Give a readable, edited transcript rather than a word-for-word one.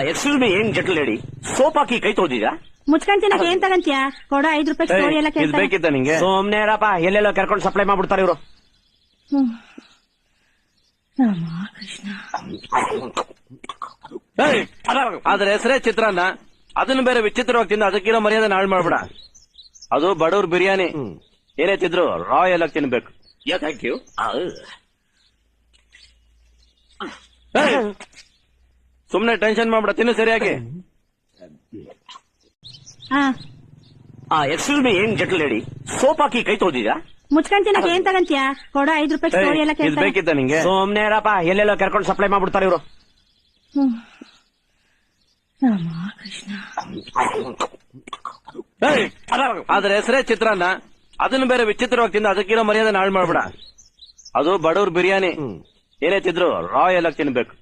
Excuse me, ಏನ್ ಜಟ್ಲ್ lady soap ಹಾಕಿ ಕೈ ತೊಳ್ದಿದ್ಯಾ? ಮುಚ್ಕೊಂತಿನ ಏನ್ ತಗಂತೀಯ? ಕೊಡ 5 ರೂಪಾಯಿ ಸ್ಟೋರಿ ಎಲ್ಲ ಇದು ಬೇಕಿತ್ತ ನಿಂಗೆ? ಸೋಮ್ನೆ ಇರಪ್ಪ, ಎಲ್ಲೆಲ್ಲೋ ಕರ್ಕೊಂಡು ಸಪ್ಲೈ ಮಾಡ್ಬಿಡ್ತಾರೆ ಇವರು. ಕೃಷ್ಣ. ಅದ್ರ ಹೆಸರೇ ಚಿತ್ರಾನ್ನ, ಅದನ್ನ ಬೇರೆ ವಿಚಿತ್ರವಾಗಿ ತಿಂದ ಅದಕ್ಕಿರೋ ಮರ್ಯಾದೆ ಹಾಳು ಮಾಡ್ಬೇಡ. ಅದು ಬಡವ್ರ ಬಿರಿಯಾನಿ, ಏನೇ ತಿದ್ರು ರಾಯಲ್ ಆಗಿ ತಿನ್ಬೇಕು. Thank you. ಸುಮ್ನೆ ಟೆನ್ಷನ್ ಮಾಡ್ಬೇಡ, ತಿನ್ನು ಸರಿಯಾಗಿ. ಎಕ್ಸ್ಕ್ಯೂಸ್ ಮೀ, ಏನ್ ಜಟ್ಲ್ ಲೇಡಿ ಸೋಪ್ ಹಾಕಿ ಕೈ ತೊಳ್ದಿದ್ಯಾ? ಮುಚ್ಕೊಂತಿನ ಏನ್ ತಗಂತೀಯ? ಕೊಡ 5 ರೂಪಾಯಿ ಸ್ಟೋರಿ ಎಲ್ಲ ಇದು ಬೇಕಿತ್ತ ನಿಂಗೆ? ಸೋಮ್ನೆ ಇರಪ್ಪ, ಎಲ್ಲೆಲ್ಲೋ ಕರ್ಕೊಂಡು ಸಪ್ಲೈ ಮಾಡ್ಬಿಡ್ತಾರೆ ಇವರು. ಕೃಷ್ಣ. ಅದ್ರ ಹೆಸರೇ ಚಿತ್ರಾನ್ನ, ಅದನ್ನ ಬೇರೆ ವಿಚಿತ್ರವಾಗಿ ತಿಂದ ಅದಕ್ಕಿರೋ ಮರ್ಯಾದೆ ಹಾಳು ಮಾಡ್ಬೇಡ. ಅದು ಬಡವ್ರ ಬಿರಿಯಾನಿ, ಏನೇ ತಿದ್ರು ರಾಯಲ್ ಆಗಿ ತಿನ್ಬೇಕು.